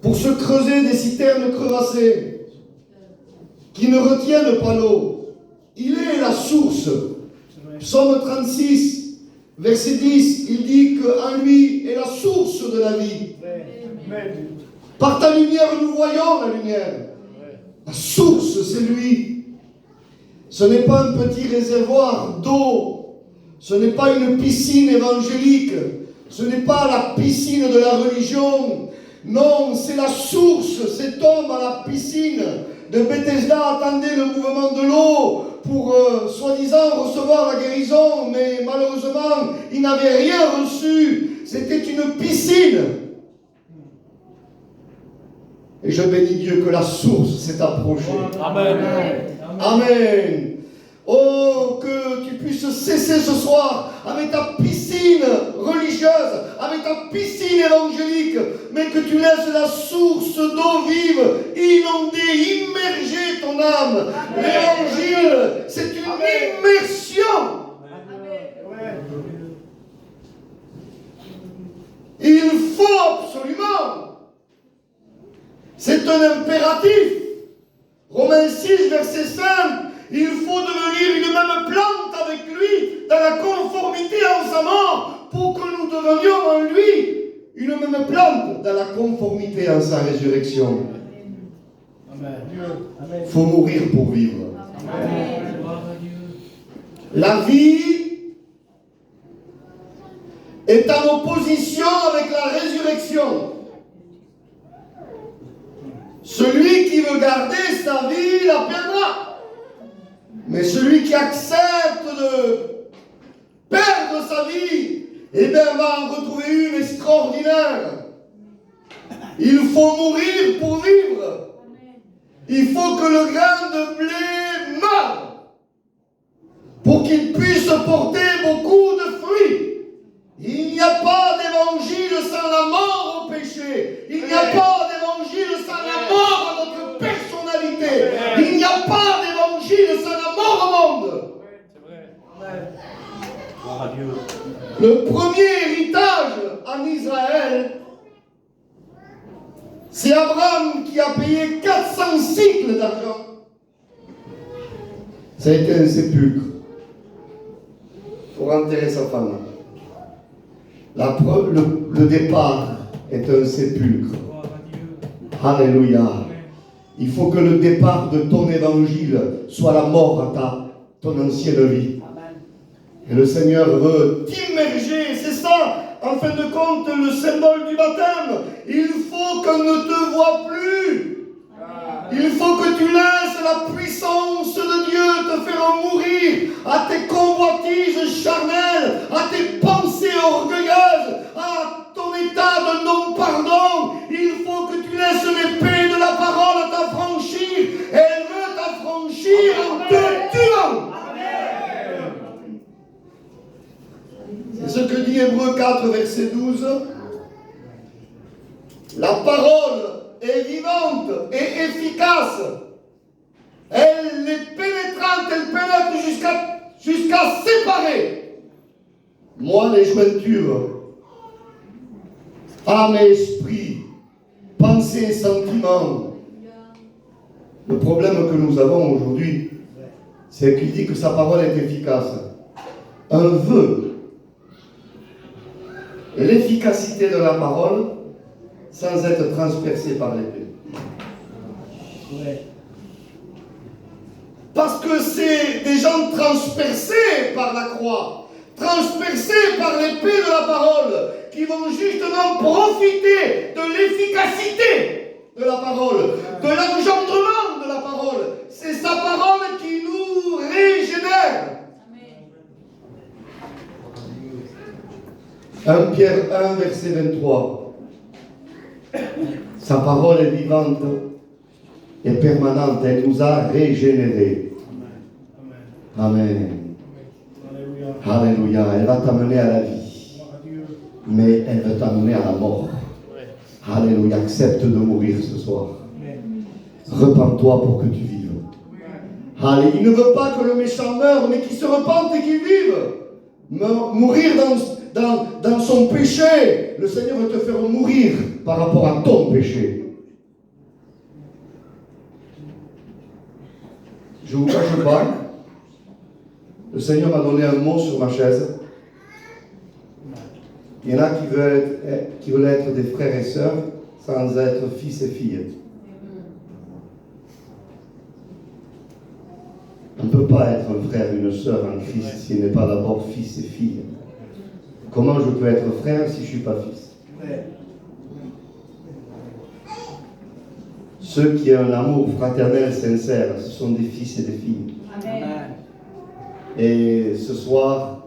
pour se creuser des citernes crevassées qui ne retiennent pas l'eau. Il est la source. Psaume 36, verset 10, il dit qu'en lui est la source de la vie. Par ta lumière, nous voyons la lumière. La source, c'est lui. Ce n'est pas un petit réservoir d'eau. Ce n'est pas une piscine évangélique. Ce n'est pas la piscine de la religion. Non, c'est la source. Cet homme à la piscine de Bethesda attendait le mouvement de l'eau pour soi-disant recevoir la guérison, mais malheureusement, il n'avait rien reçu. C'était une piscine. Et je bénis Dieu que la source s'est approchée. Amen. Amen. Oh, que tu puisses cesser ce soir avec ta piscine religieuse, avec ta piscine évangélique, mais que tu laisses la source d'eau vive inonder, immerger ton âme. L'évangile, c'est une immersion. Il faut absolument. C'est un impératif. Romains 6, verset 5. Il faut devenir une même plante avec lui, dans la conformité en sa mort, pour que nous devenions en lui une même plante, dans la conformité en sa résurrection. Il faut mourir pour vivre. Amen. La vie est en opposition avec la résurrection. Celui qui veut garder sa vie la perdra. Mais celui qui accepte de perdre sa vie, eh bien, va en retrouver une extraordinaire. Il faut mourir pour vivre. Il faut que le grain de blé meure pour qu'il puisse porter beaucoup de fruits. Il n'y a pas d'évangile sans la mort au péché. Il n'y a pas d'évangile sans la mort à notre personnalité. Il n'y a pas d'évangile sans la mort au monde. Le premier héritage en Israël, c'est Abraham qui a payé 400 cycles d'argent. Ça a été un sépulcre pour enterrer sa femme. Le départ est un sépulcre. Alléluia. Il faut que le départ de ton évangile soit la mort à ton ancienne vie. Et le Seigneur veut t'immerger. C'est ça, en fin de compte, le symbole du baptême. Il faut qu'on ne te voie plus. Il faut que tu laisses la puissance de Dieu te faire mourir à tes convoitises charnelles, à tes pensées orgueilleuses, à ton état de non-pardon. Il faut que tu laisses l'épée de la parole t'affranchir. Elle veut t'affranchir en te tuant. C'est ce que dit Hébreux 4, verset 12. La parole est vivante et efficace. Elle est pénétrante, elle pénètre jusqu'à séparer moelle et jointure, âme et esprit, pensée et sentiment. Le problème que nous avons aujourd'hui, c'est qu'il dit que sa parole est efficace. Un vœu et l'efficacité de la parole sans être transpercé par l'épée. Parce que c'est des gens transpercés par la croix, transpercés par l'épée de la parole, qui vont justement profiter de l'efficacité de la parole, de l'engendrement de la parole. C'est sa parole qui nous régénère. 1 Pierre 1, verset 23. Sa parole est vivante et permanente. Elle nous a régénérés. Amen. Alléluia. Elle va t'amener à la vie. Mais elle va t'amener à la mort. Alléluia. Accepte de mourir ce soir. Repends-toi pour que tu vives. Allez, il ne veut pas que le méchant meure, mais qu'il se repente et qu'il vive. Mourir dans son péché. Le Seigneur veut te faire mourir par rapport à ton péché. je ne vous cache pas, le Seigneur m'a donné un mot sur ma chaise. Il y en a qui veulent être des frères et sœurs sans être fils et filles. On ne peut pas être un frère et une sœur en Christ s'il n'est pas d'abord fils et fille. Comment je peux être frère si je ne suis pas fils? Ceux qui ont un amour fraternel sincère, ce sont des fils et des filles. Amen. Et ce soir,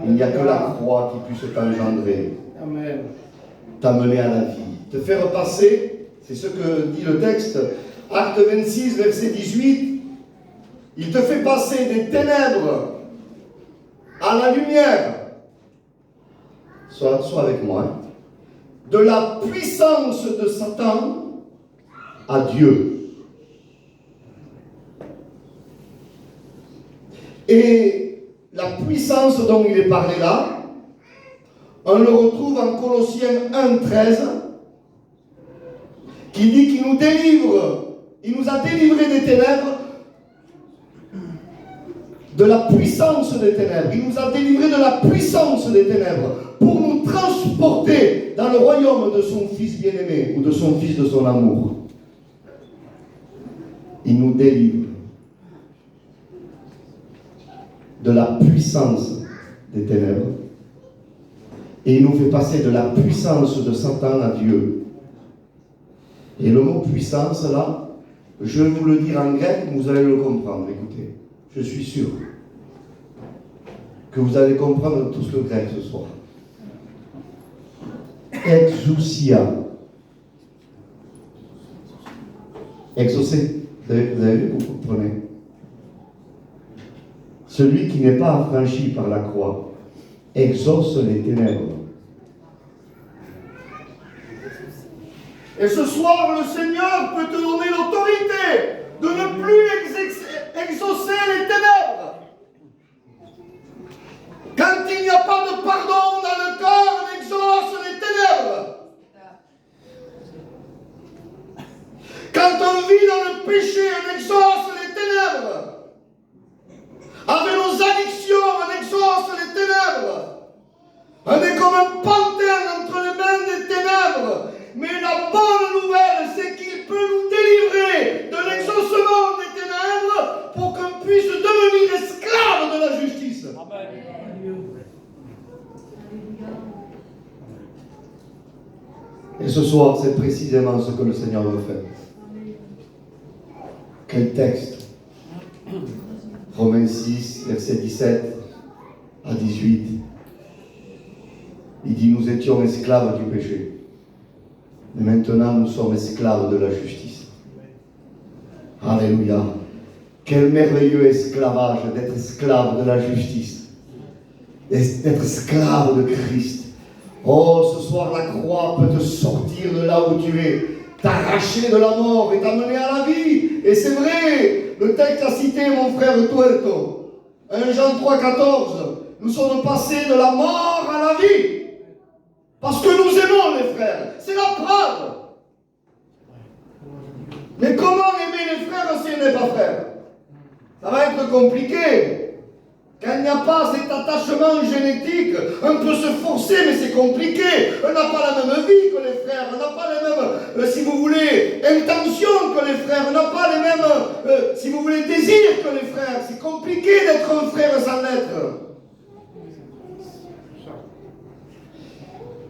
il n'y a que la croix qui puisse t'engendrer, t'amener à la vie, te faire passer, c'est ce que dit le texte, Acte 26, verset 18, il te fait passer des ténèbres à la lumière. Sois avec moi. Hein. De la puissance de Satan à Dieu. Et la puissance dont il est parlé là, on le retrouve en Colossiens 1,13, qui dit qu'il nous délivre, il nous a délivrés des ténèbres, de la puissance des ténèbres. Il nous a délivrés de la puissance des ténèbres pour nous transporter dans le royaume de son Fils bien-aimé ou de son Fils de son amour. Il nous délivre de la puissance des ténèbres et il nous fait passer de la puissance de Satan à Dieu. Et le mot puissance là, je vais vous le dire en grec, vous allez le comprendre. Écoutez, je suis sûr que vous allez comprendre tout ce grec ce soir. Exousia. Exaucer. Vous avez vu, vous comprenez? Celui qui n'est pas affranchi par la croix exauce les ténèbres. Et ce soir, le Seigneur peut te donner l'autorité de ne plus exaucer les ténèbres. Quand il n'y a pas de pardon dans le corps, on exauce les ténèbres. Quand on vit dans le péché, on exauce les ténèbres. Avec nos addictions, on exauce les ténèbres. On est comme un pantin entre les mains des ténèbres. Mais la bonne nouvelle, c'est qu'il peut nous délivrer de l'exaucement des ténèbres pour qu'on puisse devenir esclaves de la justice. Amen. Et ce soir, c'est précisément ce que le Seigneur veut faire. Quel texte? Romains 6, versets 17 à 18. Il dit, nous étions esclaves du péché. Mais maintenant, nous sommes esclaves de la justice. Alléluia. Quel merveilleux esclavage d'être esclave de la justice. D'être esclave de Christ. Oh, ce soir, la croix peut te sortir de là où tu es, t'arracher de la mort et t'amener à la vie. Et c'est vrai, le texte a cité mon frère Tuerto. 1 Jean 3,14. Nous sommes passés de la mort à la vie. Parce que nous aimons les frères. C'est la preuve. Mais comment aimer les frères si on n'est pas frère? Ça va être compliqué. Quand il n'y a pas cet attachement génétique, on peut se forcer, mais c'est compliqué. On n'a pas la même vie que les frères, on n'a pas les mêmes, si vous voulez, intentions que les frères, on n'a pas les mêmes, si vous voulez, désirs que les frères. C'est compliqué d'être un frère sans l'être.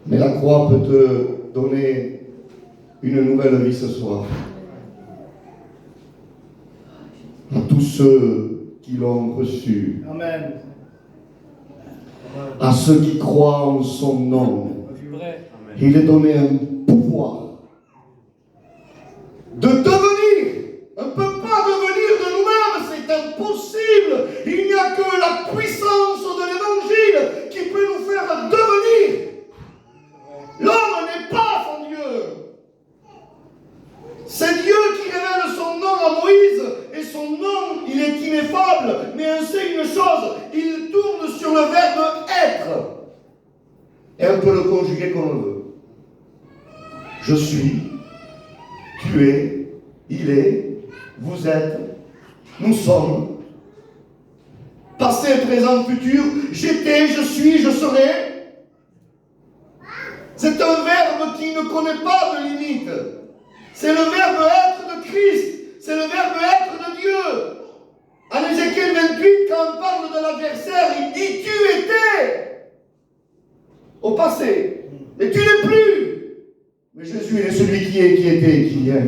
Mais la croix peut te donner une nouvelle vie ce soir. À tous ceux qui l'ont reçu. Amen. À ceux qui croient en son nom. Il est donné un pouvoir de devenir. On ne peut pas devenir de nous-mêmes, c'est impossible. Il n'y a que la puissance de l'évangile qui peut nous faire devenir. L'homme n'est pas son Dieu. C'est Dieu qui révèle son nom à Moïse, et son nom, il est ineffable, mais on sait une chose, il tourne sur le verbe être. Et on peut le conjuguer comme on veut. Je suis, tu es, il est, vous êtes, nous sommes, passé, présent, futur, j'étais, je suis, je serai. C'est un verbe qui ne connaît pas de limite. C'est le verbe être de Christ. C'est le verbe être de Dieu. En Ézéchiel 28, quand on parle de l'adversaire, il dit tu étais au passé, mais tu n'es plus. Mais Jésus est celui qui est, qui était et qui vient.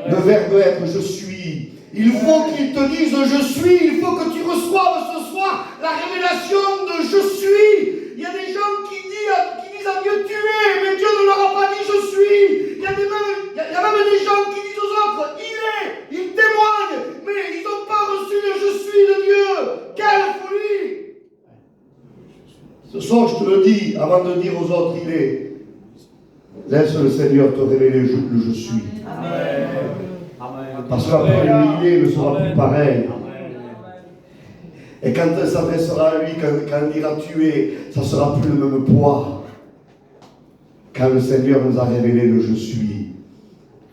Le verbe être, je suis. Il faut qu'il te dise je suis. Il faut que tu reçoives ce soir la révélation de je suis. Il y a des gens qui disent à Dieu tu es, mais Dieu ne leur a pas dit je suis. Il y a même des gens qui disent aux autres il est, ils témoignent, mais ils n'ont pas reçu le je suis de Dieu. Quelle folie! Ce soir, je te le dis, avant de dire aux autres il est, laisse le Seigneur te révéler le je suis. Amen. Parce qu'après le il est ne sera plus pareil. Et quand elle s'adressera à lui, quand il dira tu es, ça ne sera plus le même poids. Quand le Seigneur nous a révélé le je suis,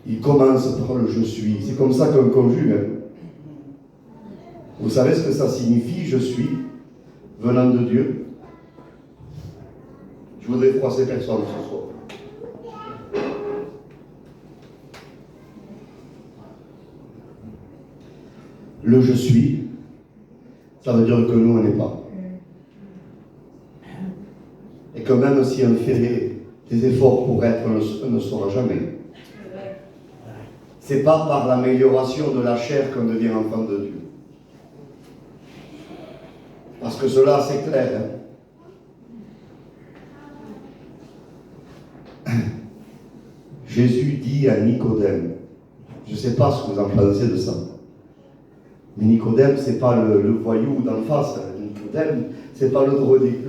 il commence par le je suis. C'est comme ça qu'on conjugue. Vous savez ce que ça signifie, je suis, venant de Dieu? Je voudrais froisser personne ce soir. Le je suis, ça veut dire que nous on n'est pas. Et que même si on fait des efforts pour être, on ne sera jamais. C'est pas par l'amélioration de la chair qu'on devient enfant de Dieu. Parce que cela c'est clair. Jésus dit à Nicodème, je ne sais pas ce que vous en pensez de ça, mais Nicodème, ce n'est pas le voyou d'en face. Nicodème, ce n'est pas le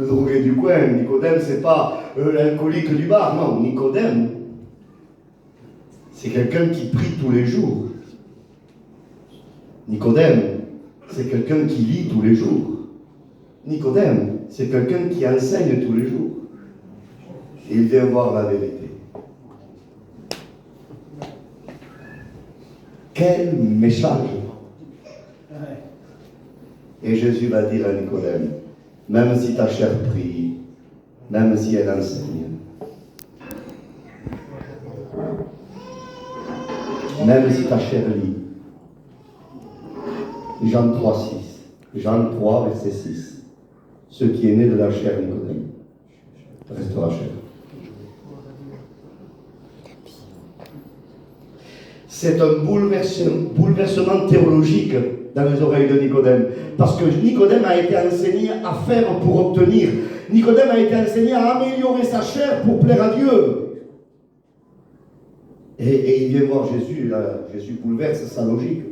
drogué du coin. Nicodème, ce n'est pas l'alcoolique du bar. Non, Nicodème, c'est quelqu'un qui prie tous les jours. Nicodème, c'est quelqu'un qui lit tous les jours. Nicodème, c'est quelqu'un qui enseigne tous les jours. Et il vient voir la vérité. Quel message! Et Jésus va dire à Nicodème, même si ta chair prie, même si elle enseigne, même si ta chair lit, Jean 3, 6, Jean 3, verset 6, ce qui est né de la chair, Nicodème, restera chair. C'est un bouleversement théologique dans les oreilles de Nicodème. Parce que Nicodème a été enseigné à faire pour obtenir. Nicodème a été enseigné à améliorer sa chair pour plaire à Dieu. Et il vient voir Jésus, et là, Jésus bouleverse sa logique.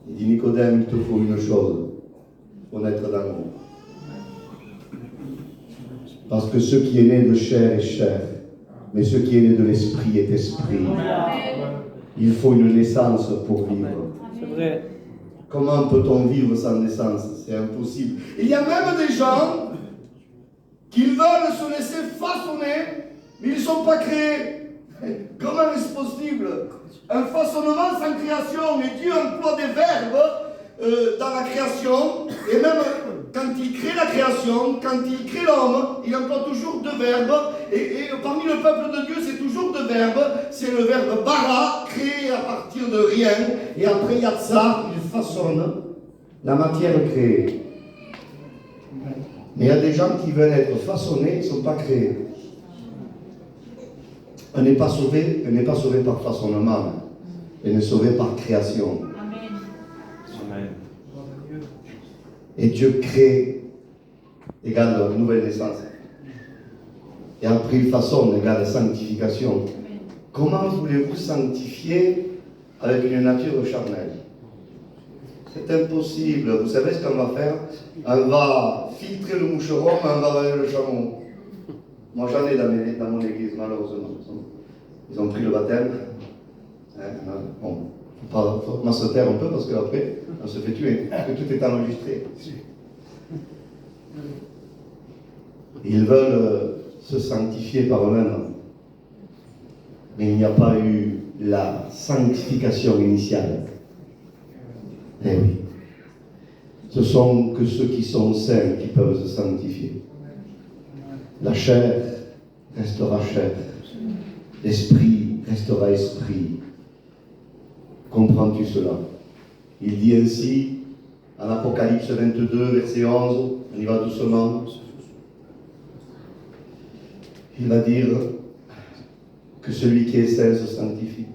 Il dit Nicodème, il te faut une chose, il faut naître d'amour. Parce que ce qui est né de chair est chair, mais ce qui est né de l'esprit est esprit. Il faut une naissance pour vivre. C'est vrai. Comment peut-on vivre sans naissance? C'est impossible. Il y a même des gens qui veulent se laisser façonner, mais ils ne sont pas créés. Comment est-ce possible? Un façonnement sans création. Et Dieu emploie des verbes dans la création. Et même quand il crée la création, quand il crée l'homme, il emploie toujours deux verbes. Et parmi le peuple de Dieu, c'est toujours deux verbes. C'est le verbe bara, créé à partir de rien. Et après yatsa, il façonne la matière créée. Mais il y a des gens qui veulent être façonnés, ils ne sont pas créés. On n'est pas sauvé par façonnement. On est sauvé par création. Amen. Et Dieu crée égale nouvelle naissance. Et après il façonne égale sanctification. Comment voulez-vous sanctifier avec une nature charnelle? C'est impossible. Vous savez ce qu'on va faire? On va filtrer le moucheron, on va avaler le chameau. Moi j'en ai dans mon église, malheureusement. Ils ont pris le baptême. Bon, faut pas se taire un peu parce qu'après, on se fait tuer. Parce que tout est enregistré. Ils veulent se sanctifier par eux-mêmes. mais il n'y a pas eu la sanctification initiale. Eh oui. Ce sont que ceux qui sont saints qui peuvent se sanctifier. La chair restera chair. L'esprit restera esprit. Comprends-tu cela? Il dit ainsi, en Apocalypse 22, verset 11, on y va doucement. Il va dire que celui qui est saint se sanctifie,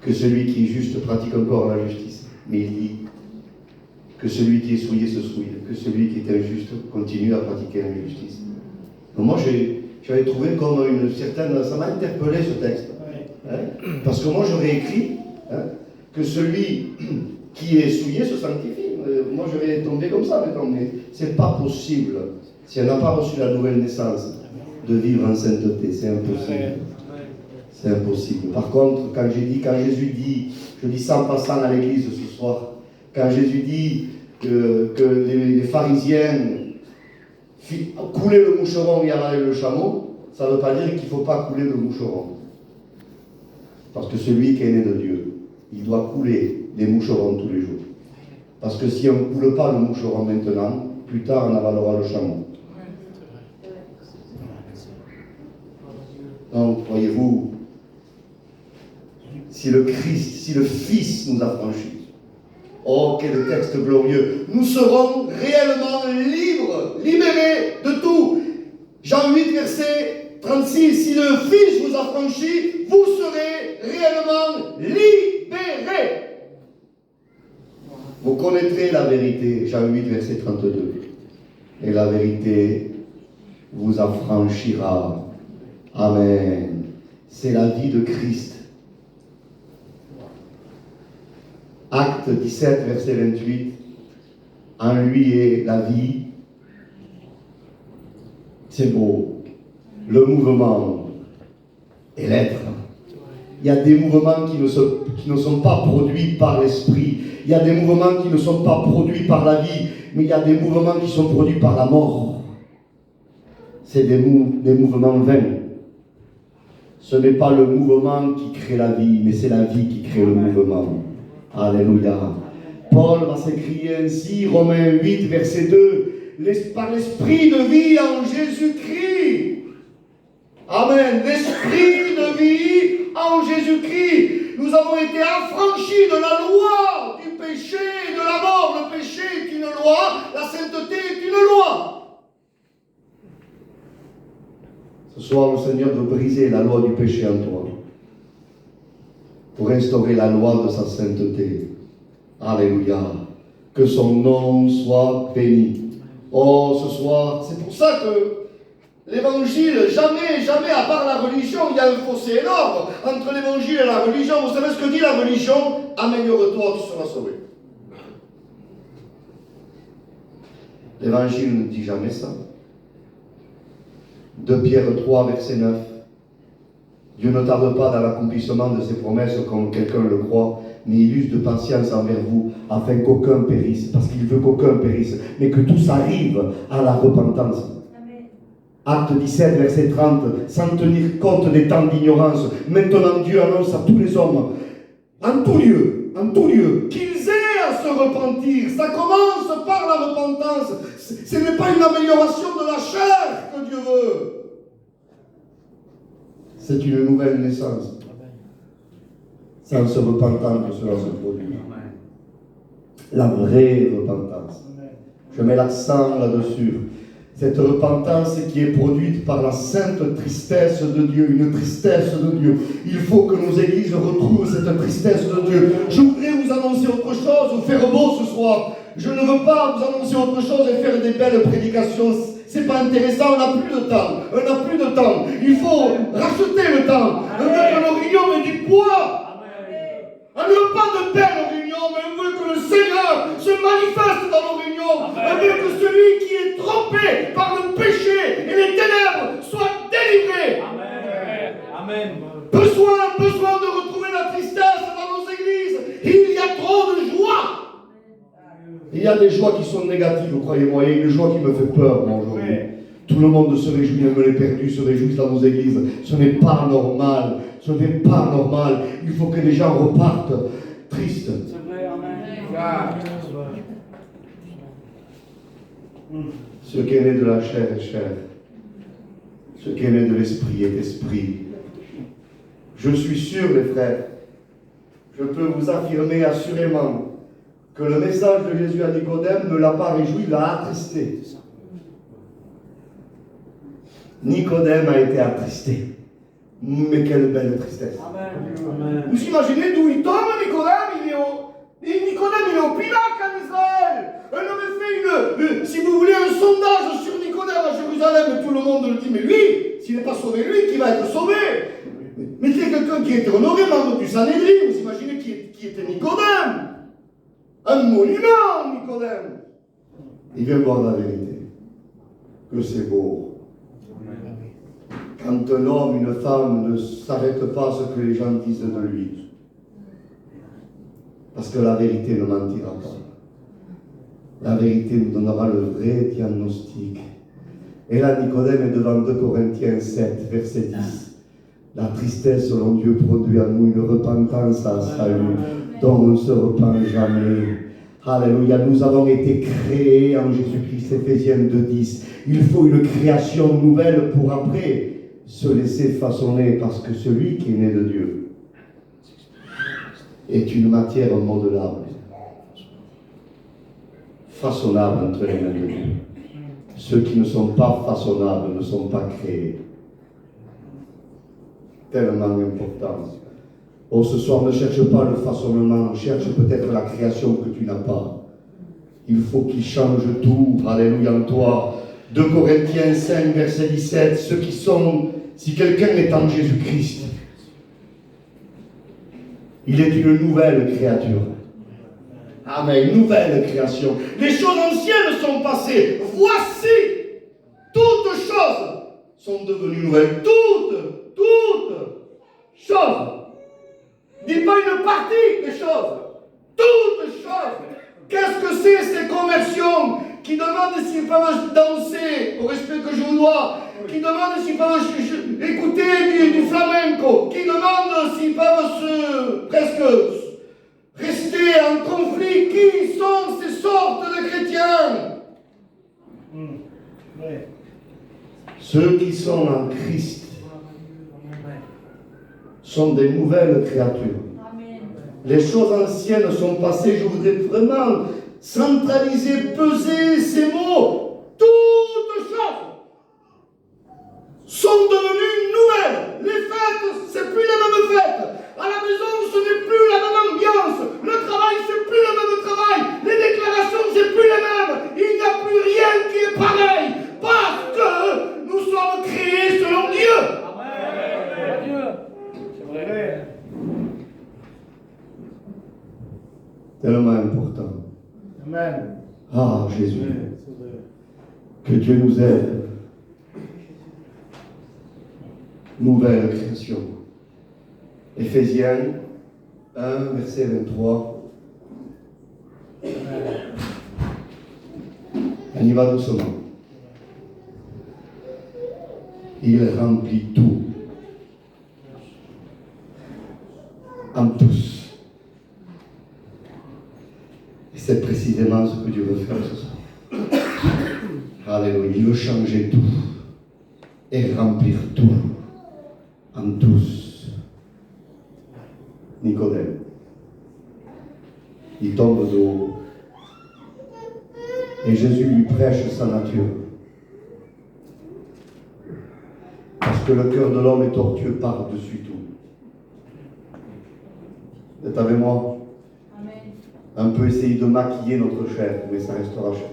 que celui qui est juste pratique encore la justice. Mais il dit que celui qui est souillé se souille, que celui qui est injuste continue à pratiquer l'injustice. Donc moi j'avais trouvé comme une certaine... Ça m'a interpellé ce texte. Hein, parce que moi j'aurais écrit que celui qui est souillé se sanctifie. Moi j'aurais tombé comme ça maintenant, mais c'est pas possible. Si on n'a pas reçu la nouvelle naissance, de vivre en sainteté, c'est impossible. C'est impossible. Par contre, quand Jésus dit, je dis ça en passant à l'église ce soir, quand Jésus dit que les pharisiens coulaient le moucheron et avalaient le chameau, ça ne veut pas dire qu'il ne faut pas couler le moucheron. Parce que celui qui est né de Dieu, il doit couler les moucherons tous les jours. Parce que si on ne coule pas le moucheron maintenant, plus tard on avalera le chameau. Donc, voyez-vous, si le Christ, si le Fils nous a franchis, oh, quel texte glorieux, nous serons réellement libres, libérés de tout. Jean 8, verset 36, si le Fils vous a franchis, vous serez réellement libérés. Vous connaîtrez la vérité, Jean 8, verset 32, et la vérité vous affranchira. Amen. C'est la vie de Christ. Acte 17, verset 28. En lui est la vie. C'est beau. Le mouvement et l'être. Il y a des mouvements qui ne sont pas produits par l'esprit. Il y a des mouvements qui ne sont pas produits par la vie. Mais il y a des mouvements qui sont produits par la mort. C'est des mouvements vains. Ce n'est pas le mouvement qui crée la vie, mais c'est la vie qui crée le mouvement. Alléluia. Paul va s'écrier ainsi, Romains 8, verset 2, par l'esprit de vie en Jésus-Christ. Amen. L'esprit de vie en Jésus-Christ. Nous avons été affranchis de la loi du péché et de la mort. Le péché est une loi, la sainteté est une loi. Ce soir, le Seigneur veut briser la loi du péché en toi pour instaurer la loi de sa sainteté. Alléluia. Que son nom soit béni. Oh, ce soir, c'est pour ça que l'évangile, jamais, à part la religion, il y a un fossé énorme entre l'évangile et la religion. Vous savez ce que dit la religion? Améliore-toi, tu seras sauvé. L'évangile ne dit jamais ça. 2 Pierre 3, verset 9. Dieu ne tarde pas dans l'accomplissement de ses promesses comme quelqu'un le croit, mais il use de patience envers vous, afin qu'aucun périsse, parce qu'il veut qu'aucun périsse, mais que tous arrivent à la repentance. Amen. Acte 17, verset 30, sans tenir compte des temps d'ignorance, maintenant Dieu annonce à tous les hommes, en tout lieu, qu'ils aient à se repentir. Ça commence par la repentance. Ce n'est pas une amélioration de la chair que Dieu veut. C'est une nouvelle naissance. C'est en se repentant que cela se produit. La vraie repentance. Je mets l'accent là-dessus. Cette repentance qui est produite par la sainte tristesse de Dieu, une tristesse de Dieu. Il faut que nos églises retrouvent cette tristesse de Dieu. Je voudrais vous annoncer autre chose, vous faire beau ce soir. Je ne veux pas vous annoncer autre chose et faire des belles prédications. C'est pas intéressant, on n'a plus de temps. Il faut racheter le temps. On veut que nos réunions aient du poids. On ne veut pas de belles réunions, mais on veut que le Seigneur se manifeste dans nos réunions. On veut que celui qui est trompé par le péché et les ténèbres soit délivré. Amen. Besoin de retrouver la tristesse dans nos églises. Il y a trop de joie. Il y a des joies qui sont négatives, croyez-moi. Il y a une joie qui me fait peur, moi, aujourd'hui. Tout le monde se réjouit, même les perdus se réjouissent dans nos églises. Ce n'est pas normal. Ce n'est pas normal. Il faut que les gens repartent tristes. C'est vrai, amen. Ce qui est né de la chair est chair. Ce qui est né de l'esprit est esprit. Je suis sûr, les frères, je peux vous affirmer assurément que le message de Jésus à Nicodème ne l'a pas réjoui, l'a attristé. Nicodème a été attristé. Mais quelle belle tristesse. Amen. Vous imaginez d'où il tombe, Nicodème? Nicodème, il est au Pilac en Israël. On avait fait si vous voulez, un sondage sur Nicodème à Jérusalem, et tout le monde le dit, mais lui, s'il n'est pas sauvé, lui, qui va être sauvé? Mais c'est quelqu'un qui était honoré, membre du Sanhédrin. Vous imaginez qui était Nicodème? Un monument, Nicodème. Il vient voir la vérité. Que c'est beau. Quand un homme, une femme ne s'arrête pas à ce que les gens disent de lui. Parce que la vérité ne mentira pas. La vérité nous donnera le vrai diagnostic. Et là, Nicodème est devant 2 Corinthiens 7, verset 10. La tristesse, selon Dieu, produit en nous une repentance à salut, dont on ne se repent jamais. Alléluia, nous avons été créés en Jésus-Christ, Éphésiens 2:10. Il faut une création nouvelle pour après se laisser façonner, parce que celui qui est né de Dieu est une matière modelable, façonnable entre les mains de Dieu. Ceux qui ne sont pas façonnables ne sont pas créés. Tellement important. Oh, ce soir, ne cherche pas le façonnement, cherche peut-être la création que tu n'as pas. Il faut qu'il change tout, alléluia, en toi. 2 Corinthiens 5, verset 17, ceux qui sont, si quelqu'un est en Jésus-Christ, il est une nouvelle créature. Amen, nouvelle création. Les choses anciennes sont passées. Voici, toutes choses sont devenues nouvelles. Toutes choses. Dis pas une partie des choses. Toutes choses. Qu'est-ce que c'est ces conversions qui demandent s'ils peuvent danser au respect que je vous dois, qui demandent s'ils peuvent écouter du flamenco, qui demandent s'ils peuvent presque rester en conflit? Qui sont ces sortes de chrétiens? Ceux qui sont en Christ sont des nouvelles créatures. Amen. Les choses anciennes sont passées. Je voudrais vraiment centraliser, peser ces mots. Toutes choses sont devenues nouvelles. Les fêtes, c'est plus les mêmes fêtes. À la maison, ce n'est plus la même ambiance. Le travail, c'est plus le même travail. Les déclarations, c'est plus les mêmes. Il n'y a plus rien qui est pareil. Parce que nous sommes créés selon Dieu. Amen. C'est vrai. Tellement important. Amen. Ah, Jésus. Que Dieu nous aide. Nouvelle création. Éphésiens 1, verset 23. On y va doucement. Il remplit tout. En tous. Et c'est précisément ce que Dieu veut faire ce soir. Alléluia. Il veut changer tout. Et remplir tout. En tous. Nicodème. Il tombe de haut. Et Jésus lui prêche sa nature. Parce que le cœur de l'homme est tortueux par-dessus tout. Vous êtes avec moi? Amen. Un peu essayer de maquiller notre chair, mais ça restera chair.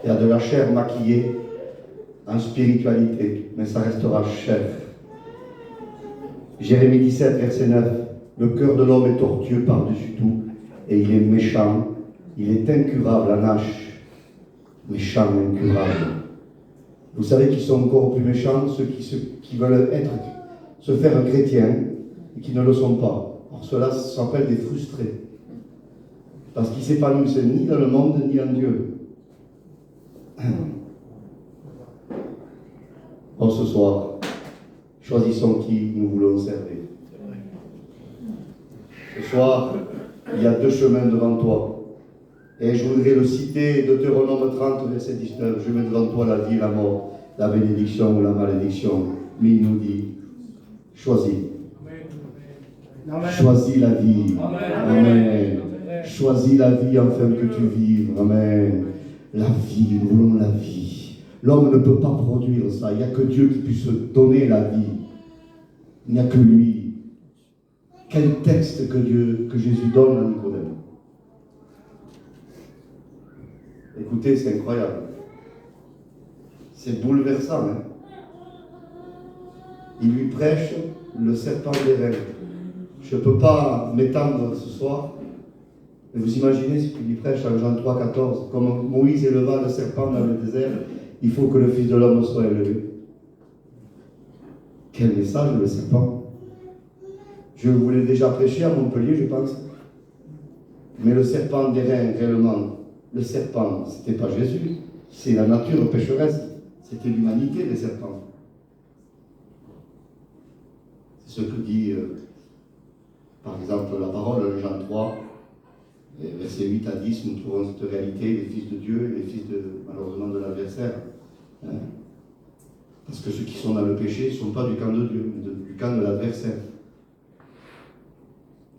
Il y a de la chair maquillée en spiritualité, mais ça restera chair. Jérémie 17, verset 9. Le cœur de l'homme est tortueux par-dessus tout, et il est méchant, il est incurable en H. Méchant, incurable. Vous savez qui sont encore plus méchants? Ceux qui veulent se faire un chrétien et qui ne le sont pas. Alors ceux-là s'appellent des frustrés. Parce qu'ils s'épanouissent ni dans le monde ni en Dieu. Oh, ce soir, choisissons qui nous voulons servir. Ce soir, il y a deux chemins devant toi. Et je voudrais le citer, Deutéronome 30, verset 19. Je mets devant toi la vie, la mort, la bénédiction ou la malédiction. Mais il nous dit, choisis. Choisis la vie. Amen. Choisis la vie afin que tu vives. Amen. La vie, nous voulons la vie. L'homme ne peut pas produire ça. Il n'y a que Dieu qui puisse donner la vie. Il n'y a que lui. Quel texte que Jésus donne à Nicodème. Écoutez, c'est incroyable. C'est bouleversant. Hein? Il lui prêche le serpent des reins. Je ne peux pas m'étendre ce soir. Mais vous imaginez ce qu'il lui prêche en Jean 3, 14. Comme Moïse éleva le serpent dans le désert, il faut que le Fils de l'homme soit élevé. Quel message, le serpent. Je vous l'ai déjà prêché à Montpellier, je pense. Mais le serpent des reins, réellement, le serpent, ce n'était pas Jésus. C'est la nature pécheresse. C'était l'humanité des serpents. C'est ce que dit, par exemple, la parole de Jean 3, versets 8 à 10, nous trouvons cette réalité, les fils de Dieu et les fils, malheureusement, de l'adversaire. Hein? Parce que ceux qui sont dans le péché ne sont pas du camp de Dieu, mais du camp de l'adversaire.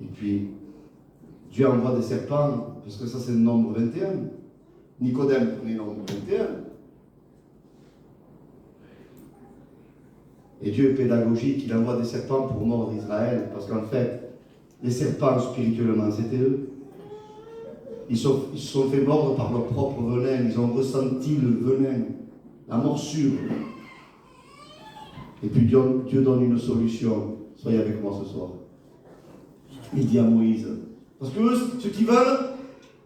Et puis, Dieu envoie des serpents, parce que ça c'est le nombre 21. Nicodème prenait le nombre 21. Et Dieu est pédagogique, il envoie des serpents pour mordre Israël, parce qu'en fait, les serpents spirituellement, c'était eux. Ils se sont fait mordre par leur propre venin, ils ont ressenti le venin, la morsure. Et puis Dieu donne une solution. Soyez avec moi ce soir. Il dit à Moïse, parce que eux, ceux qui veulent,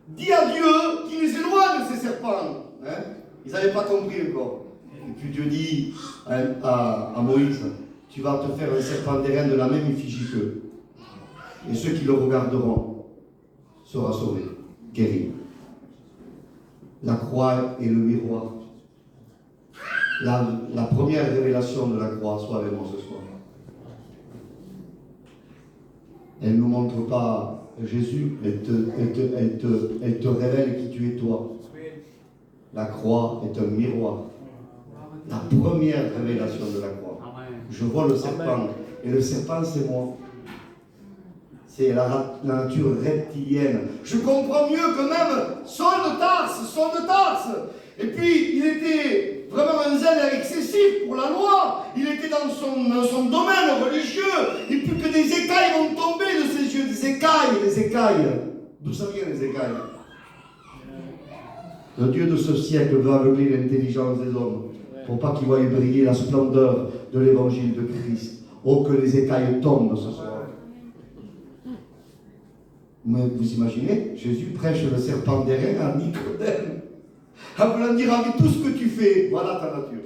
dis à Dieu qu'il les éloigne ces serpents. Hein? Ils n'avaient pas compris encore. Et puis Dieu dit à Moïse, tu vas te faire un serpent d'airain de la même effigie qu'eux. Et ceux qui le regarderont seront sauvés, guéris. La croix est le miroir. La première révélation de la croix, soit avec moi ce soir. Elle ne nous montre pas Jésus, elle te révèle qui tu es toi. La croix est un miroir. La première révélation de la croix. Je vois le serpent, et le serpent c'est moi. C'est la nature reptilienne. Je comprends mieux que même Saul de Tarse. Et puis, il était vraiment un zèle excessif pour la loi. Il était dans son domaine religieux. Et plus que des écailles vont tomber de ses yeux. Des écailles. D'où ça vient les écailles? Le Dieu de ce siècle veut aveugler l'intelligence des hommes pour pas qu'ils voient briller la splendeur de l'évangile de Christ. Oh, que les écailles tombent ce soir. Mais vous imaginez, Jésus prêche le serpent d'airain à Nicodème. En voulant dire avec tout ce que tu fais, voilà ta nature.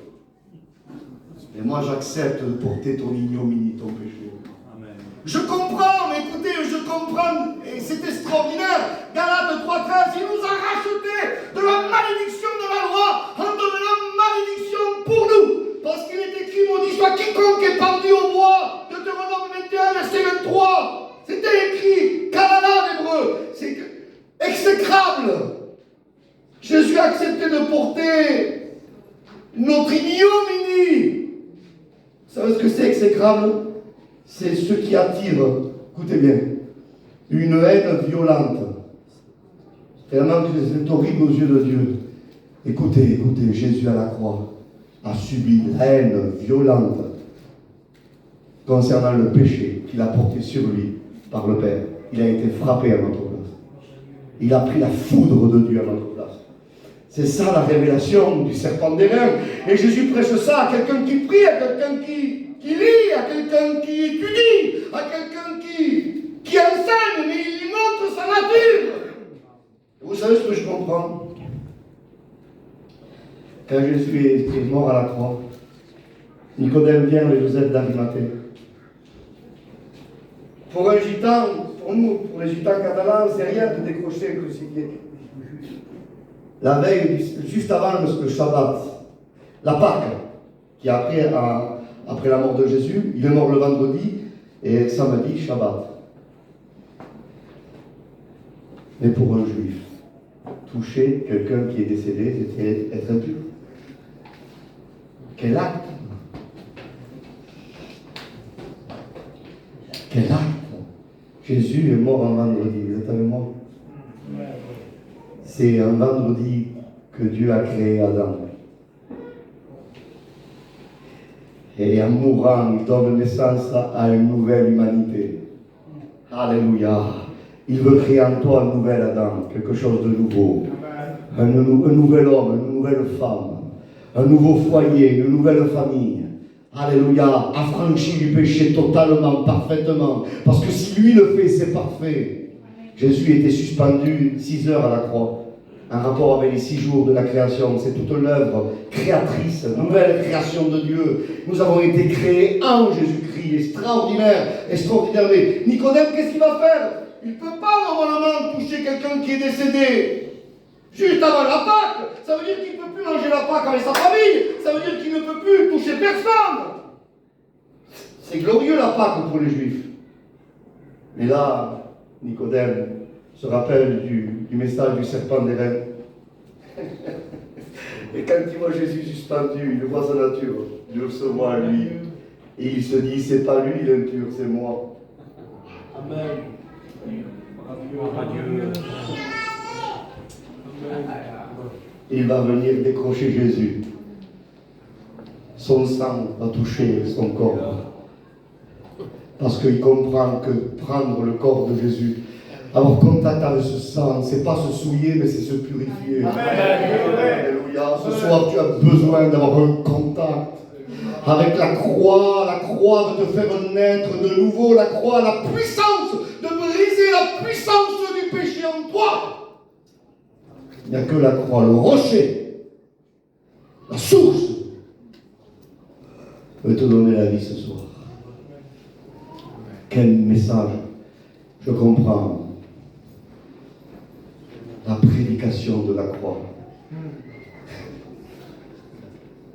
Et moi j'accepte de porter ton ignominie, ton péché. Amen. Je comprends, mais écoutez, je comprends, et c'est extraordinaire. Galates 3:13, il nous a rachetés de la malédiction de la loi en devenant malédiction pour nous. Parce qu'il est écrit, maudit soit quiconque est pendu au bois. Deutéronome 21, verset 23. C'était écrit, Canada d'hébreu, c'est exécrable. Jésus a accepté de porter notre ignominie. Vous savez ce que c'est exécrable? C'est ce qui attire, écoutez bien, une haine violente. Tellement que c'est horrible aux yeux de Dieu. Écoutez, Jésus à la croix a subi la haine violente concernant le péché qu'il a porté sur lui par le Père. Il a été frappé à notre place. Il a pris la foudre de Dieu à notre place. C'est ça la révélation du serpent d'airain. Et Jésus prêche ça à quelqu'un qui prie, à quelqu'un qui lit, à quelqu'un qui étudie, à quelqu'un qui enseigne, mais il lui montre sa nature. Vous savez ce que je comprends? Quand Jésus est mort à la croix, Nicodème vient avec Joseph d'Arimathée. Pour un gitan, pour nous, pour les gitans catalans, c'est rien de décrocher un crucifix. la veille, juste avant le Shabbat, la Pâque, qui est après la mort de Jésus, il est mort le vendredi et samedi, Shabbat. Mais pour un juif, toucher quelqu'un qui est décédé, c'était être impur. Quel acte! Quel acte! Jésus est mort un vendredi, vous êtes avec moi? C'est un vendredi que Dieu a créé Adam. Et en mourant, il donne naissance à une nouvelle humanité. Alléluia. Il veut créer en toi un nouvel Adam, quelque chose de nouveau. Un nouvel homme, une nouvelle femme, un nouveau foyer, une nouvelle famille. Alléluia. Affranchi du péché totalement, parfaitement. Parce que si lui le fait, c'est parfait. Jésus était suspendu 6 heures à la croix. Un rapport avec les 6 jours de la création. C'est toute l'œuvre créatrice, nouvelle création de Dieu. Nous avons été créés en Jésus-Christ. Extraordinaire, extraordinaire. Mais Nicodème, qu'est-ce qu'il va faire? Il ne peut pas normalement toucher quelqu'un qui est décédé. Juste avant la Pâque. Ça veut dire qu'il ne peut plus manger la Pâque avec sa famille. Ça veut dire qu'il ne peut plus toucher personne. C'est glorieux la Pâque pour les Juifs. Mais là, Nicodème se rappelle du message du serpent des reines. Et quand il voit Jésus suspendu, il voit sa nature. Dieu se voit à lui. Et il se dit, c'est pas lui l'impur, c'est moi. Amen. Il va venir décrocher Jésus. Son sang va toucher son corps. Parce qu'il comprend que prendre le corps de Jésus, avoir contact avec ce sang, c'est pas se souiller, mais c'est se purifier. Alléluia. Ce soir, tu as besoin d'avoir un contact avec la croix. La croix va te faire naître de nouveau. La croix a la puissance de briser la puissance du péché en toi. Il n'y a que la croix, le rocher, la source, peut te donner la vie ce soir. Quel message! Je comprends la prédication de la croix.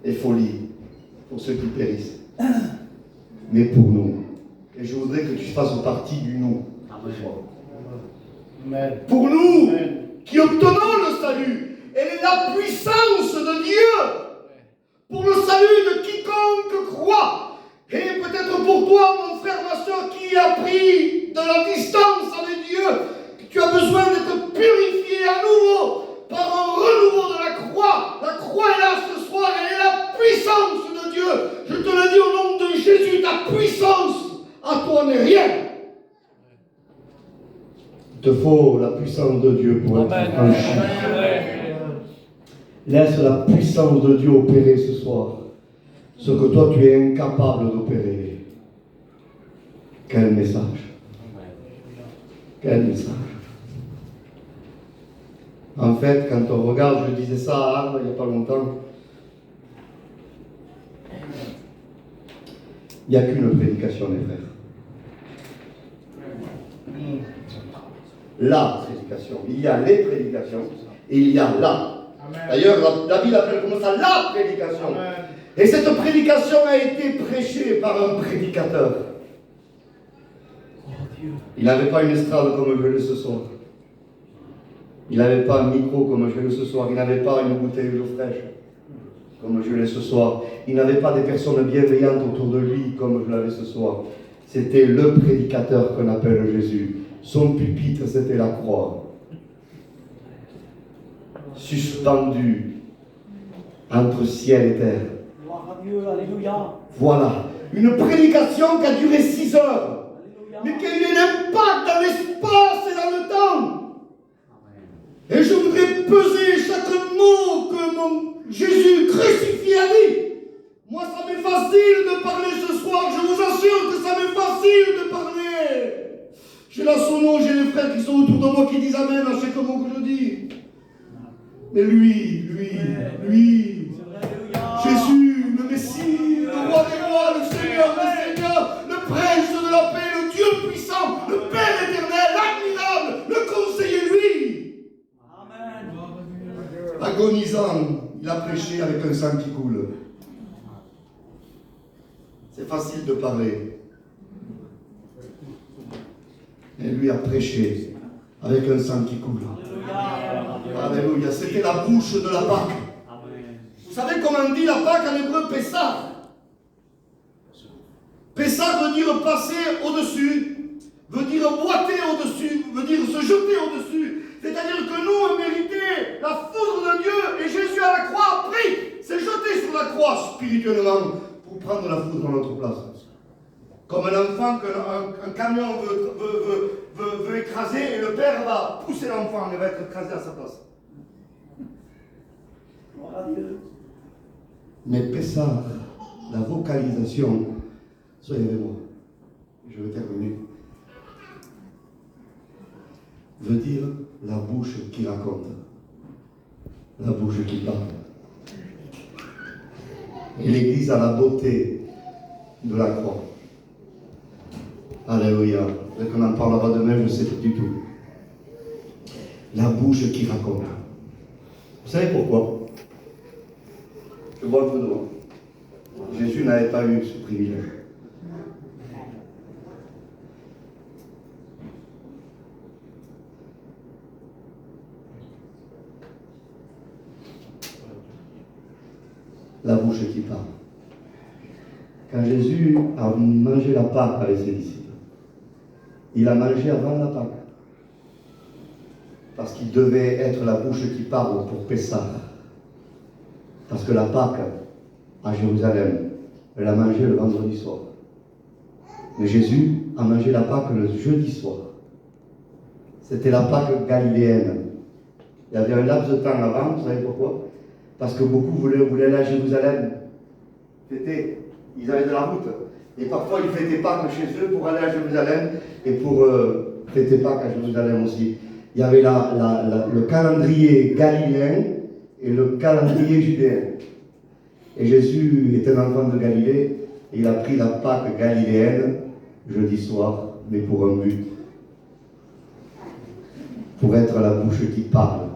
Et folie pour ceux qui périssent. Mais pour nous. Et je voudrais que tu fasses partie du nous. Pour nous qui obtenons le salut. Elle est la puissance de Dieu pour le salut de quiconque croit. Et peut-être pour toi, mon frère, ma soeur, qui a pris de la distance avec Dieu, tu as besoin d'être purifié à nouveau par un renouveau de la croix. La croix est là ce soir, elle est la puissance de Dieu. Je te le dis au nom de Jésus, ta puissance à toi n'est rien. Il te faut la puissance de Dieu pour être franchi. Laisse la puissance de Dieu opérer ce soir ce que toi tu es incapable d'opérer. Quel message! Quel message! En fait, quand on regarde, je disais ça à Arles il n'y a pas longtemps, il n'y a qu'une prédication, les frères. La prédication. Il y a les prédications et il y a la. D'ailleurs, la Bible appelle comme ça la prédication. Amen. Et cette prédication a été prêchée par un prédicateur. Il n'avait pas une estrade comme je l'ai ce soir. Il n'avait pas un micro comme je l'ai ce soir. Il n'avait pas une bouteille d'eau fraîche comme je l'ai ce soir. Il n'avait pas des personnes bienveillantes autour de lui comme je l'avais ce soir. C'était le prédicateur qu'on appelle Jésus. Son pupitre, c'était la croix. Suspendu entre ciel et terre. Gloire à Dieu, alléluia. Voilà. Une prédication qui a duré 6 heures. Alléluia. Mais qui a eu un impact dans l'espace et dans le temps. Et je voudrais peser chaque mot que mon Jésus crucifié a dit. Moi, ça m'est facile de parler ce soir. Je vous assure que ça m'est facile de parler. J'ai la sono, j'ai les frères qui sont autour de moi qui disent Amen à chaque mot que je dis. Mais lui, Jésus, le Messie, le roi des rois, le Seigneur, le prince de la paix, le Dieu puissant, le Père éternel, l'admirable, le conseiller, lui. marcher avec un sang qui coule. C'est facile de parler. Mais lui a prêché avec un sang qui coule. Alléluia. C'était la bouche de la Pâque. Vous savez comment on dit la Pâque en hébreu? Pessah. Pessah veut dire passer au-dessus, veut dire boiter au-dessus, veut dire se jeter au-dessus. C'est-à-dire que nous, on méritait la foudre de Dieu et Jésus à la croix a pris, s'est jeté sur la croix spirituellement pour prendre la foudre à notre place. Comme un enfant qu'un camion veut écraser et le père va pousser l'enfant et va être écrasé à sa place. Mais Pessah, la vocalisation, soyez avec moi, je vais terminer, veut dire la bouche qui raconte, la bouche qui parle. Et l'Église a la beauté de la croix. Alléluia. Dès qu'on en parlera demain, je ne sais pas du tout. La bouche qui raconte. Vous savez pourquoi? Je vois un peu devant. Jésus n'avait pas eu ce privilège. La bouche qui parle. Quand Jésus a mangé la Pâque avec ses disciples, il a mangé avant la Pâque. Parce qu'il devait être la bouche qui parle pour Pessah. Parce que la Pâque, à Jérusalem, elle a mangé le vendredi soir. Mais Jésus a mangé la Pâque le jeudi soir. C'était la Pâque galiléenne. Il y avait un laps de temps avant, vous savez pourquoi? Parce que beaucoup voulaient aller à Jérusalem. Ils avaient de la route. Et parfois, ils fêtaient Pâques chez eux pour aller à Jérusalem et pour fêter Pâques à Jérusalem aussi. Il y avait le calendrier galiléen et le calendrier judéen. Et Jésus était un enfant de Galilée et il a pris la Pâque galiléenne jeudi soir, mais pour un but. Pour être la bouche qui parle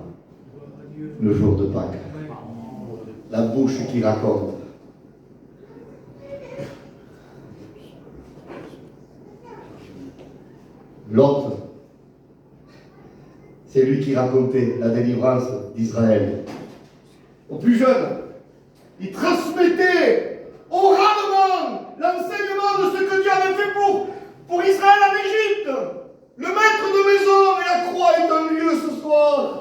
le jour de Pâques. La bouche qui raconte. L'autre, c'est lui qui racontait la délivrance d'Israël. Aux plus jeunes, il transmettait oralement l'enseignement de ce que Dieu avait fait pour Israël en Égypte. Le maître de maison et la croix est un lieu ce soir.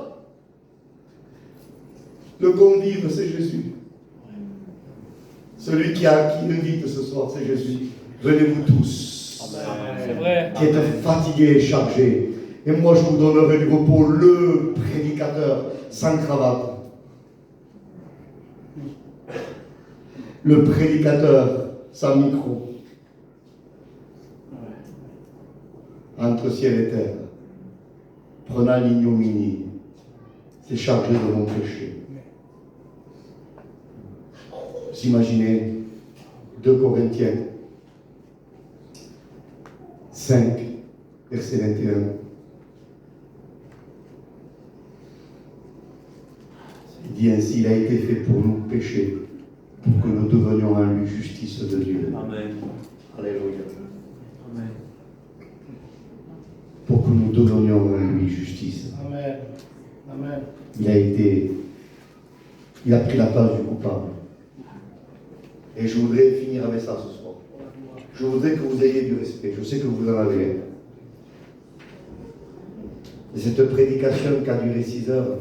Le convive, c'est Jésus. Celui qui invite ce soir, c'est Jésus. Venez-vous tous. C'est vrai. Qui êtes fatigués et chargés. Et moi, je vous donnerai du repos, le prédicateur sans cravate. Le prédicateur sans micro. Entre ciel et terre. Prenant l'ignominie. C'est chargé de mon péché. Vous imaginez 2 Corinthiens 5, verset 21. Il dit ainsi, il a été fait pour nous pécher, pour que nous devenions en lui justice de Dieu. Amen. Alléluia. Amen. Pour que nous devenions en lui justice. Amen. Amen. Il a pris la place du coupable. Et je voudrais finir avec ça ce soir. Je voudrais que vous ayez du respect. Je sais que vous en avez. Et cette prédication qui a duré 6 heures,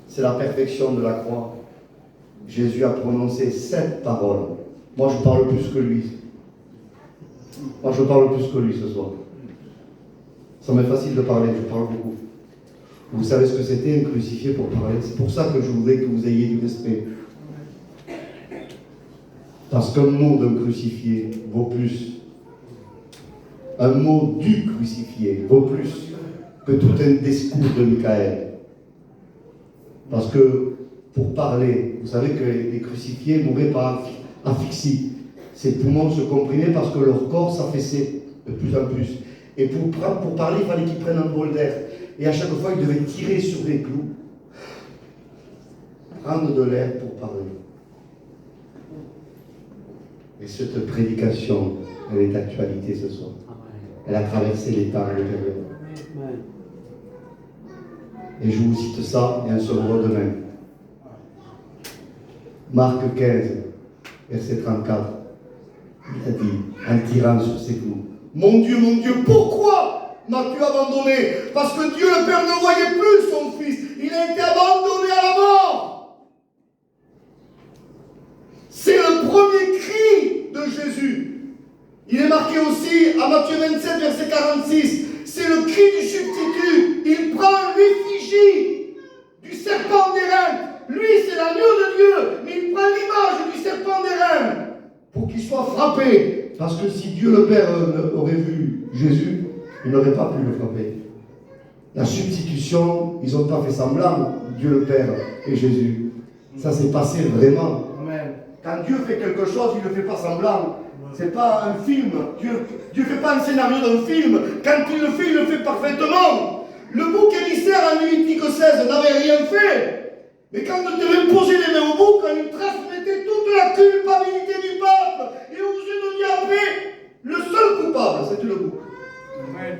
c'est la perfection de la croix. Jésus a prononcé 7 paroles. Moi, je parle plus que lui. Moi, je parle plus que lui ce soir. Ça m'est facile de parler, je parle beaucoup. Vous savez ce que c'était un crucifié pour parler. C'est pour ça que je voudrais que vous ayez du respect. Parce qu'un mot d'un crucifié vaut plus. Un mot du crucifié vaut plus que tout un discours de Michael. Parce que pour parler, vous savez que les crucifiés mouraient par asphyxie. Ses poumons se comprimaient parce que leur corps s'affaissait de plus en plus. Et pour parler, il fallait qu'ils prennent un bol d'air. Et à chaque fois, ils devaient tirer sur les clous. prendre de l'air pour parler. Et cette prédication, elle est d'actualité ce soir. Elle a traversé les temps et les périodes. Et je vous cite ça et on se revoit demain. Marc 15, verset 34. Il a dit, en tirant sur ses clous, mon Dieu, pourquoi m'as-tu abandonné? Parce que Dieu le Père ne voyait plus son Fils. Il a été abandonné à la mort. C'est le premier cri de Jésus. Il est marqué aussi à Matthieu 27, verset 46. C'est le cri du substitut. Il prend l'effigie du serpent d'airain. Lui, c'est l'agneau de Dieu, mais il prend l'image du serpent d'airain pour qu'il soit frappé. Parce que si Dieu le Père aurait vu Jésus, il n'aurait pas pu le frapper. La substitution, ils n'ont pas fait semblant, Dieu le Père et Jésus. Ça s'est passé vraiment. Amen. Quand Dieu fait quelque chose, il ne le fait pas semblant. Ce n'est pas un film. Dieu ne fait pas un scénario d'un film. Quand il le fait parfaitement. Le bouc émissaire en Lévitique 16 n'avait rien fait. Mais quand on devait poser les mains au bouc, on lui transmettait toute la culpabilité du peuple. Et on se dit après, le seul coupable, c'était le bouc. Amen.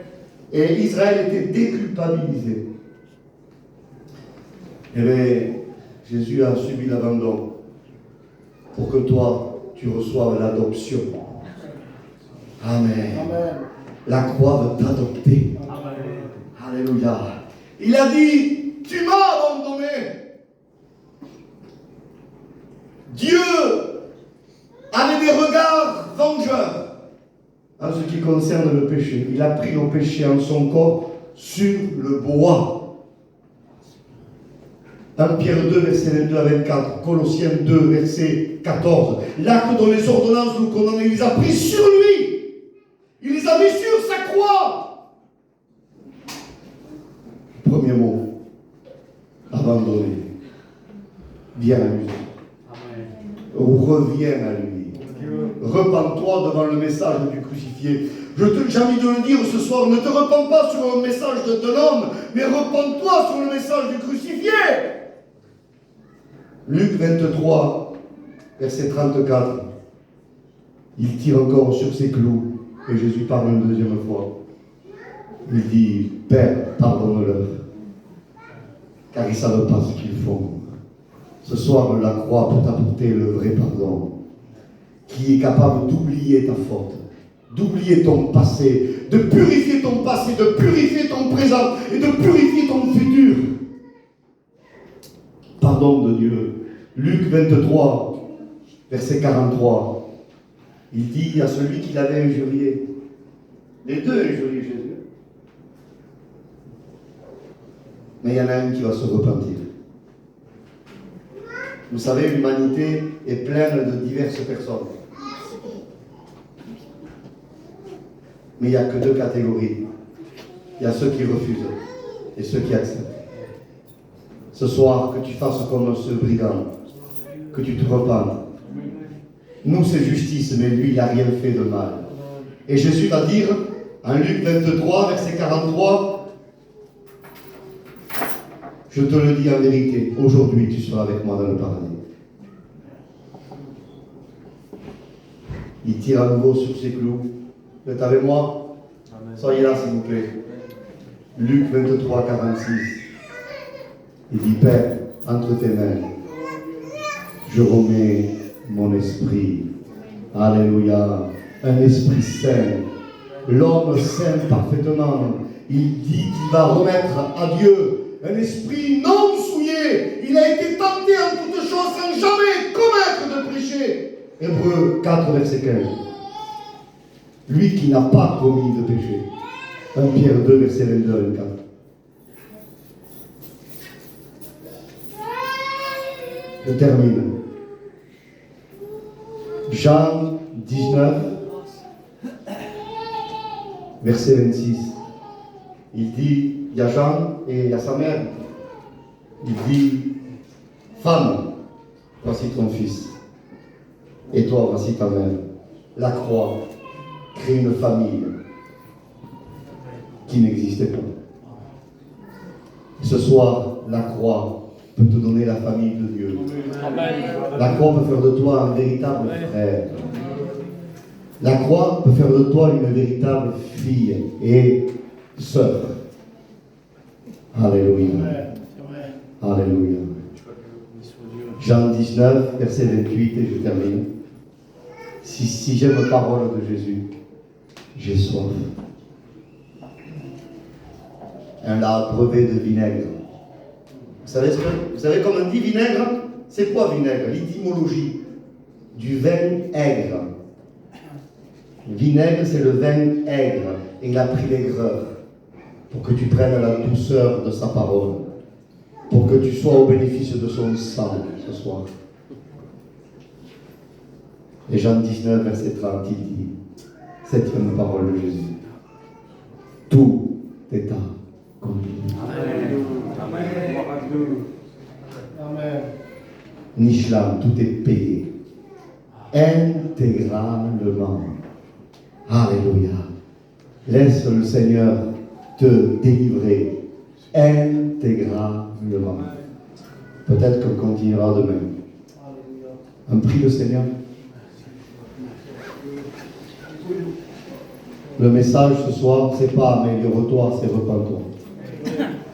Et Israël était déculpabilisé. Eh bien, Jésus a subi l'abandon pour que toi, tu reçoives l'adoption. Amen. Amen. La croix veut t'adopter. Amen. Alléluia. Il a dit, tu m'as abandonné. Dieu avait des regards vengeurs en ce qui concerne le péché. Il a pris nos péchés en son corps sur le bois. 1 Pierre 2, verset 22 à 24. Colossiens 2, verset 14. L'acte dont les ordonnances nous condamnent, il les a pris sur lui. Il les a mis sur sa croix. Premier mot. Abandonné. Viens à lui. Reviens à lui. Repends-toi devant le message du crucifié. J'ai envie de le dire ce soir, ne te repens pas sur un message d'un homme, mais repends-toi sur le message du crucifié. Luc 23, verset 34. Il tire encore sur ses clous, et Jésus parle une deuxième fois. Il dit, Père, pardonne-leur, car ils ne savent pas ce qu'ils font. Ce soir, la croix peut t'apporter le vrai pardon, qui est capable d'oublier ta faute, d'oublier ton passé, de purifier ton passé, de purifier ton présent et de purifier ton futur. Pardon de Dieu. Luc 23, verset 43. Il dit à celui qui l'avait injurié, les deux injurient Jésus, mais il y en a un qui va se repentir. Vous savez, l'humanité est pleine de diverses personnes. Mais il n'y a que deux catégories. Il y a ceux qui refusent et ceux qui acceptent. Ce soir, que tu fasses comme ce brigand, que tu te repentes. Nous, c'est justice, mais lui, il n'a rien fait de mal. Et Jésus va dire, en Luc 23, verset 43, je te le dis en vérité, aujourd'hui tu seras avec moi dans le paradis. Il tire à nouveau sur ses clous. Vous êtes avec moi? Soyez là s'il vous plaît. Luc 23, 46. Il dit, Père, entre tes mains, je remets mon esprit. Alléluia. Un esprit saint. L'homme saint parfaitement. Il dit qu'il va remettre à Dieu un esprit non souillé. Il a été tenté en toutes choses sans jamais commettre de péché. Hébreux 4, verset 15. Lui qui n'a pas commis de péché. 1 Pierre 2, verset 22 à 24. Je termine. Jean 19, verset 26. Il dit, il y a Jean et il y a sa mère. Il dit, femme, voici ton fils. Et toi, voici ta mère. La croix crée une famille qui n'existait pas. Ce soir, la croix peut te donner la famille de Dieu. Amen. La croix peut faire de toi un véritable frère. La croix peut faire de toi une véritable fille et sœur. Alléluia. Alléluia. Jean 19, verset 28, et je termine. Si j'aime la parole de Jésus, j'ai soif. Un brevet de vinaigre. Vous savez comment on dit vinaigre? C'est quoi vinaigre? L'étymologie du vin aigre. Vinaigre, c'est le vin aigre. Et il a pris l'aigreur pour que tu prennes la douceur de sa parole. Pour que tu sois au bénéfice de son sang ce soir. Et Jean 19, verset 30, il dit, septième parole de Jésus, tout est accompli. Amen. Nishlam, tout est payé. Intégralement. Alléluia. Laisse le Seigneur te délivrer intégralement. Peut-être qu'on continuera demain. On prie le Seigneur. Le message ce soir, c'est pas améliore-toi, c'est repens-toi.